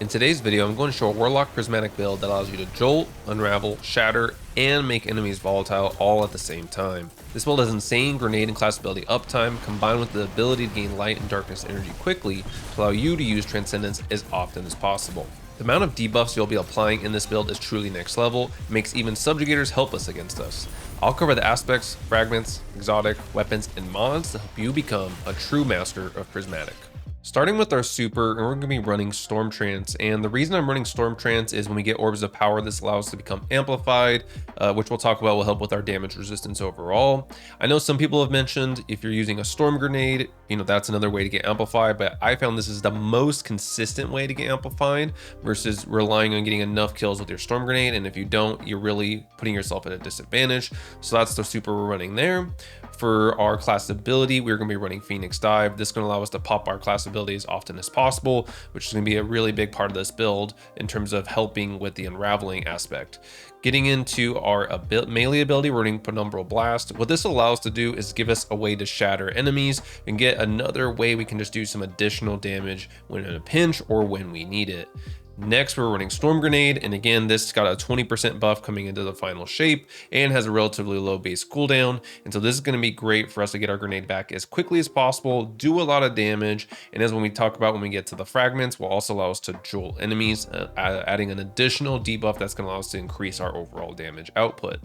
In today's video, I'm going to show a Warlock Prismatic build that allows you to jolt, unravel, shatter, and make enemies volatile all at the same time. This build has insane grenade and class ability uptime, combined with the ability to gain light and darkness energy quickly to allow you to use Transcendence as often as possible. The amount of debuffs you'll be applying in this build is truly next level, and makes even subjugators helpless against us. I'll cover the aspects, fragments, exotic, weapons, and mods to help you become a true master of Prismatic. Starting with our super, we're going to be running Storm Trance, and the reason I'm running Storm Trance is when we get Orbs of Power, this allows us to become amplified, which we'll talk about will help with our damage resistance overall. I know some people have mentioned if you're using a Storm Grenade, that's another way to get amplified, but I found this is the most consistent way to get amplified versus relying on getting enough kills with your Storm Grenade, and if you don't, you're really putting yourself at a disadvantage. So that's the super we're running there. For our class ability, we're going to be running Phoenix Dive. This is going to allow us to pop our class ability as often as possible, which is going to be a really big part of this build in terms of helping with the unraveling aspect. Getting into our melee ability, we're running Penumbral Blast. What this allows to do is give us a way to shatter enemies and get another way we can just do some additional damage when in a pinch or when we need it. Next, we're running Storm Grenade, and again, this got a 20% buff coming into the final shape and has a relatively low base cooldown, and so this is going to be great for us to get our grenade back as quickly as possible, do a lot of damage, and as when we talk about when we get to the fragments, will also allow us to jolt enemies, adding an additional debuff that's going to allow us to increase our overall damage output.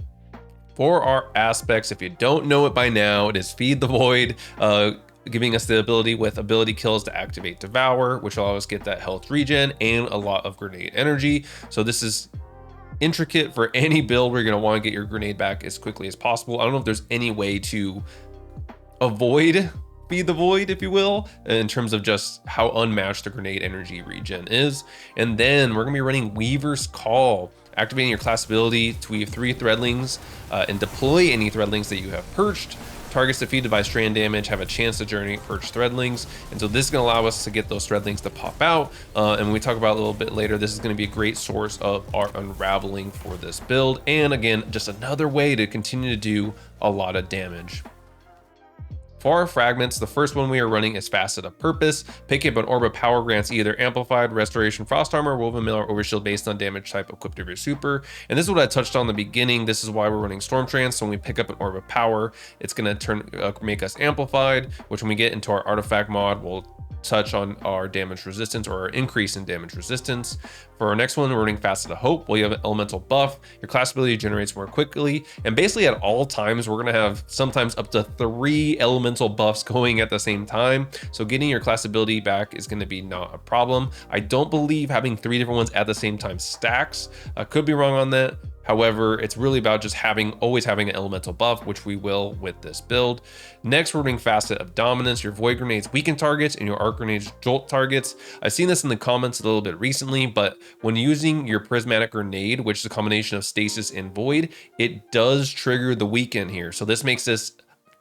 For our aspects, if you don't know it by now, it is Feed the Void, giving us the ability with ability kills to activate Devour, which will allow us get that health regen and a lot of grenade energy. So this is intricate for any build where you're going to want to get your grenade back as quickly as possible. I don't know if there's any way to avoid Feed the Void, if you will, in terms of just how unmatched the grenade energy regen is. And then we're going to be running Weaver's Call, activating your class ability to weave 3 threadlings and deploy any threadlings that you have perched. Targets defeated by strand damage have a chance to journey perched threadlings, and so this is going to allow us to get those threadlings to pop out, and when we talk about it a little bit later, this is going to be a great source of our unraveling for this build, and again, just another way to continue to do a lot of damage. For our fragments, the first one we are running is Facet of Purpose. Picking up an Orb of Power grants either Amplified, Restoration, Frost Armor, Woven Mail, or Overshield based on damage type equipped of your super. And this is what I touched on in the beginning. This is why we're running Storm Trance. So when we pick up an Orb of Power, it's going to make us Amplified, which when we get into our Artifact mod, we'll touch on our damage resistance or our increase in damage resistance. For our next one, we're running Facet of Hope. Well, you have an elemental buff, your class ability generates more quickly, and basically at all times we're going to have sometimes up to 3 elemental buffs going at the same time, so getting your class ability back is going to be not a problem. I don't believe having 3 different ones at the same time stacks. I could be wrong on that. However, it's really about just always having an elemental buff, which we will with this build. Next, we're running Facet of Dominance. Your Void Grenades weaken targets and your Arc Grenades jolt targets. I've seen this in the comments a little bit recently, but when using your Prismatic Grenade, which is a combination of Stasis and Void, it does trigger the weaken here. So this makes this,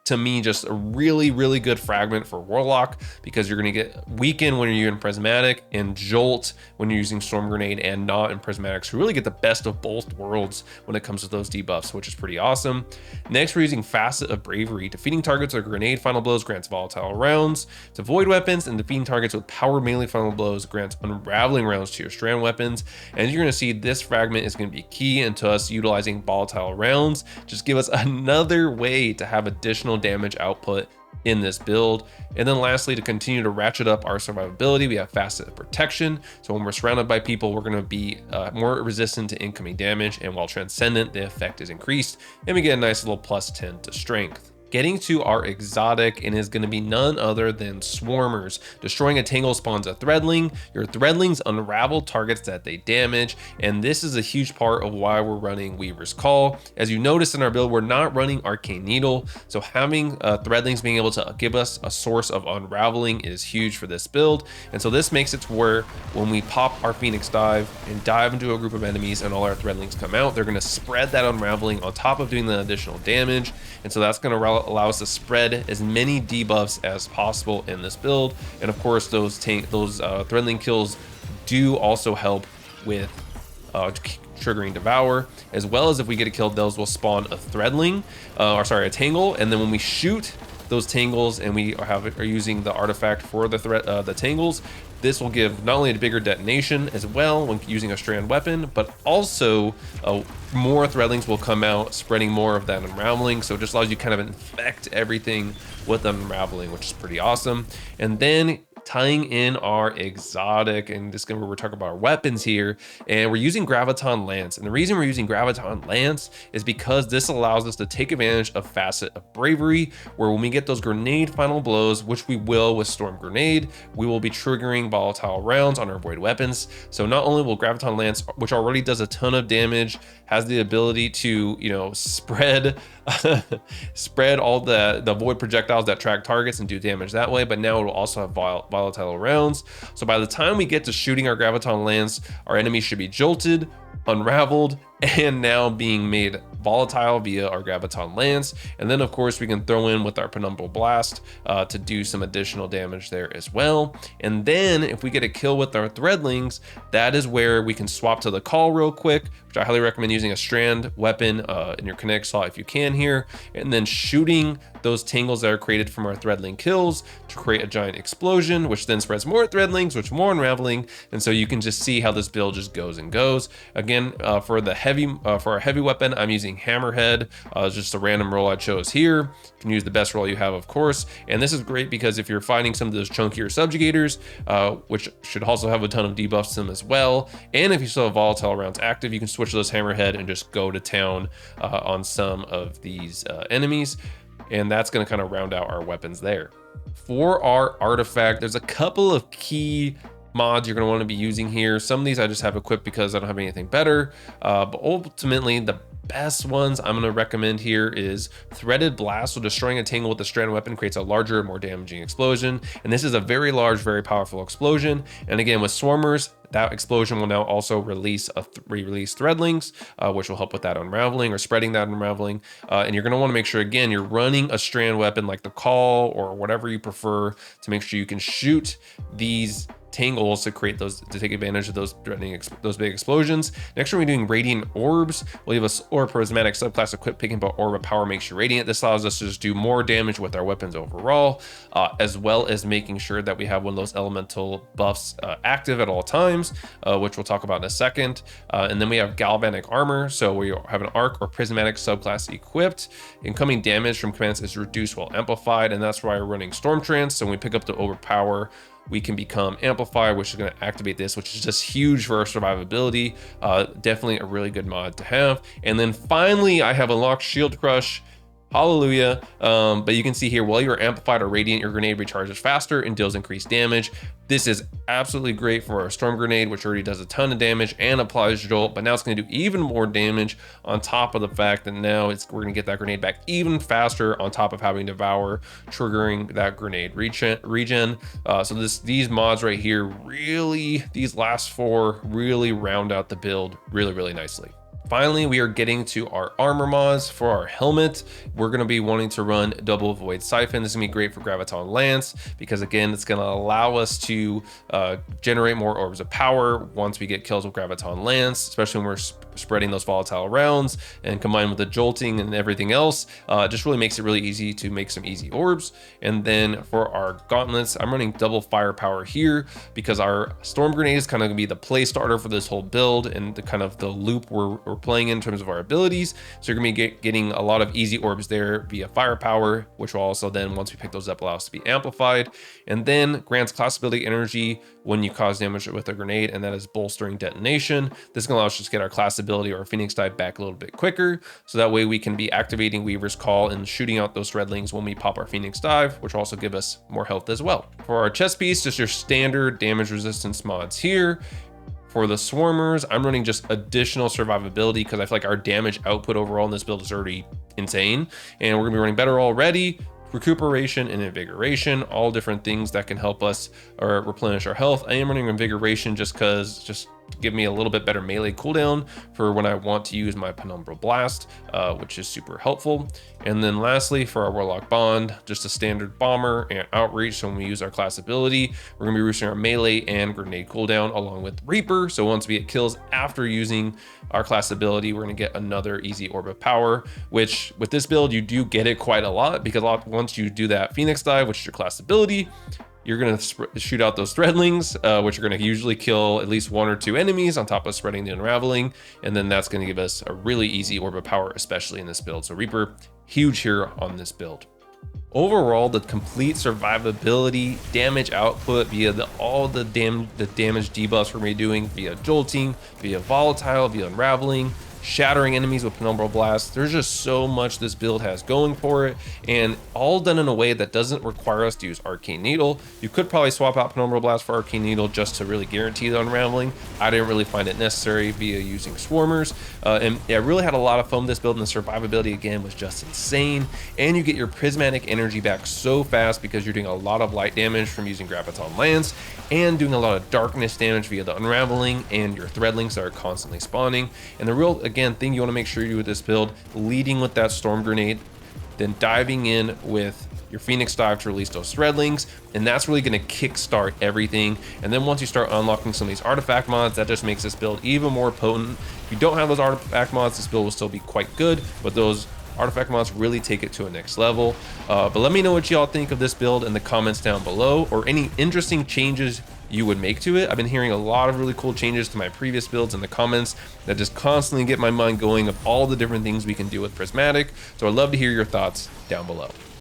to me, just a really, really good fragment for Warlock, because you're going to get Weaken when you're in Prismatic and Jolt when you're using Storm Grenade and not in Prismatic. So you really get the best of both worlds when it comes to those debuffs, which is pretty awesome. Next, we're using Facet of Bravery. Defeating targets with grenade final blows grants volatile rounds to void weapons, and defeating targets with power melee final blows grants unraveling rounds to your strand weapons. And you're going to see this fragment is going to be key into us utilizing volatile rounds. Just give us another way to have additional damage output in this build. And then lastly, to continue to ratchet up our survivability, we have Facet of Protection. So when we're surrounded by people, we're going to be more resistant to incoming damage, and while Transcendent, the effect is increased, and we get a nice little +10 to strength. Getting to our exotic, and is going to be none other than Swarmers. Destroying a Tangle spawns a Threadling. Your Threadlings unravel targets that they damage, and this is a huge part of why we're running Weaver's Call. As you notice in our build, we're not running Arcane Needle, so having Threadlings being able to give us a source of unraveling is huge for this build. And so this makes it to where when we pop our Phoenix Dive and dive into a group of enemies and all our Threadlings come out, they're going to spread that unraveling on top of doing the additional damage, and so that's going to allow us to spread as many debuffs as possible in this build. And of course, those Threadling kills do also help with triggering Devour, as well as if we get a kill, those will spawn a Threadling, a Tangle, and then when we shoot those tangles and we are using the artifact for the tangles, this will give not only a bigger detonation as well when using a strand weapon, but also more threadlings will come out, spreading more of that unraveling. So it just allows you kind of infect everything with unraveling, which is pretty awesome. And then tying in our exotic, and this is where we're talking about our weapons here, and we're using Graviton Lance. And the reason we're using Graviton Lance is because this allows us to take advantage of Facet of Bravery, where when we get those grenade final blows, which we will with Storm Grenade, we will be triggering volatile rounds on our void weapons. So not only will Graviton Lance, which already does a ton of damage, has the ability to, you know, spread spread all the void projectiles that track targets and do damage that way, but now it will also have volatile rounds. So by the time we get to shooting our Graviton Lance, our enemy should be jolted, unraveled, and now being made volatile via our Graviton Lance. And then of course we can throw in with our Penumbral Blast to do some additional damage there as well. And then if we get a kill with our Threadlings, that is where we can swap to the call real quick, which I highly recommend using a strand weapon in your kinetic slot if you can here, and then shooting those tangles that are created from our Threadling kills to create a giant explosion, which then spreads more Threadlings, which more unraveling. And so you can just see how this build just goes and goes. Again, for our heavy weapon, I'm using Hammerhead. It's just a random roll I chose here. You can use the best roll you have, of course. And this is great because if you're fighting some of those chunkier subjugators, which should also have a ton of debuffs to them as well, and if you still have volatile rounds active, you can switch those Hammerhead and just go to town on some of these enemies. And that's going to kind of round out our weapons there. For our artifact, there's a couple of key mods you're going to want to be using here. Some of these I just have equipped because I don't have anything better, but ultimately the best ones I'm going to recommend here is Threaded Blast. So destroying a tangle with a strand weapon creates a larger, more damaging explosion, and this is a very large, very powerful explosion. And again, with Swarmers, that explosion will now also release release Threadlings, which will help with that unraveling or spreading that unraveling. And you're going to want to make sure, again, you're running a strand weapon like the Call or whatever you prefer to make sure you can shoot these tangles to create those, to take advantage of those threatening, those big explosions. Next, we're doing Radiant Orbs. We'll have a Prismatic subclass equipped, picking up Orb of Power makes you radiant. This allows us to just do more damage with our weapons overall, as well as making sure that we have one of those elemental buffs active at all times, which we'll talk about in a second. And then we have Galvanic Armor. So we have an Arc or Prismatic subclass equipped. Incoming damage from commands is reduced while amplified, and that's why we're running Storm Trance. So when we pick up the Overpower, we can become Amplified, which is going to activate this, which is just huge for our survivability. Definitely a really good mod to have. And then finally, I have unlocked Shield Crush. Hallelujah. But you can see here, while you're amplified or radiant, your grenade recharges faster and deals increased damage. This is absolutely great for our Storm Grenade, which already does a ton of damage and applies Jolt, but now it's going to do even more damage on top of the fact that now we're going to get that grenade back even faster on top of having Devour, triggering that grenade regen. So these mods right here, really, these last four really round out the build really nicely. Finally, we are getting to our armor mods. For our helmet, we're going to be wanting to run Double Void Siphon. This is going to be great for Graviton Lance because, again, it's going to allow us to generate more Orbs of Power once we get kills with Graviton Lance, especially when we're spreading those volatile rounds, and combined with the jolting and everything else, just really makes it really easy to make some easy orbs. And then for our gauntlets, I'm running Double Firepower here because our Storm Grenade is kind of going to be the play starter for this whole build and the kind of the loop we're playing in terms of our abilities. So you're going to be getting a lot of easy orbs there via Firepower, which will also then, once we pick those up, allow us to be amplified. And then grants class ability energy when you cause damage with a grenade, and that is Bolstering Detonation. This can allow us to just get our class ability or Phoenix Dive back a little bit quicker, so that way we can be activating Weaver's Call and shooting out those Threadlings when we pop our Phoenix Dive, which will also give us more health as well. For our chest piece, just your standard damage resistance mods here. For the Swarmers, I'm running just additional survivability because I feel like our damage output overall in this build is already insane, and we're gonna be running better already. Recuperation and Invigoration, all different things that can help us or replenish our health. I am running Invigoration just because, give me a little bit better melee cooldown for when I want to use my Penumbral Blast, which is super helpful. And then lastly, for our Warlock Bond, just a standard bomber and outreach. So when we use our class ability, we're gonna be boosting our melee and grenade cooldown along with Reaper. So once we get kills after using our class ability, we're gonna get another easy orb of power, which with this build, you do get it quite a lot, because once you do that Phoenix dive, which is your class ability, you're going to shoot out those threadlings, which are going to usually kill at least 1 or 2 enemies on top of spreading the unraveling. And then that's going to give us a really easy orb of power, especially in this build. So Reaper, huge here on this build. Overall, the complete survivability, damage output via all the damage debuffs we're going to be doing via jolting, via volatile, via unraveling, shattering enemies with Penumbral Blast. There's just so much this build has going for it, and all done in a way that doesn't require us to use Arcane Needle. You could probably swap out Penumbral Blast for Arcane Needle just to really guarantee the unraveling. I didn't really find it necessary via using Swarmers, and I really had a lot of fun with this build, and the survivability again was just insane. And you get your prismatic energy back so fast because you're doing a lot of light damage from using Graviton Lance, and doing a lot of darkness damage via the unraveling and your threadlings that are constantly spawning. And the real, again, thing you want to make sure you do with this build, leading with that storm grenade, then diving in with your Phoenix dive to release those threadlings, and that's really going to kickstart everything. And then once you start unlocking some of these artifact mods, that just makes this build even more potent. If you don't have those artifact mods, this build will still be quite good, but those artifact mods really take it to a next level. But let me know what y'all think of this build in the comments down below, or any interesting changes you would make to it. I've been hearing a lot of really cool changes to my previous builds in the comments that just constantly get my mind going of all the different things we can do with Prismatic. So I'd love to hear your thoughts down below.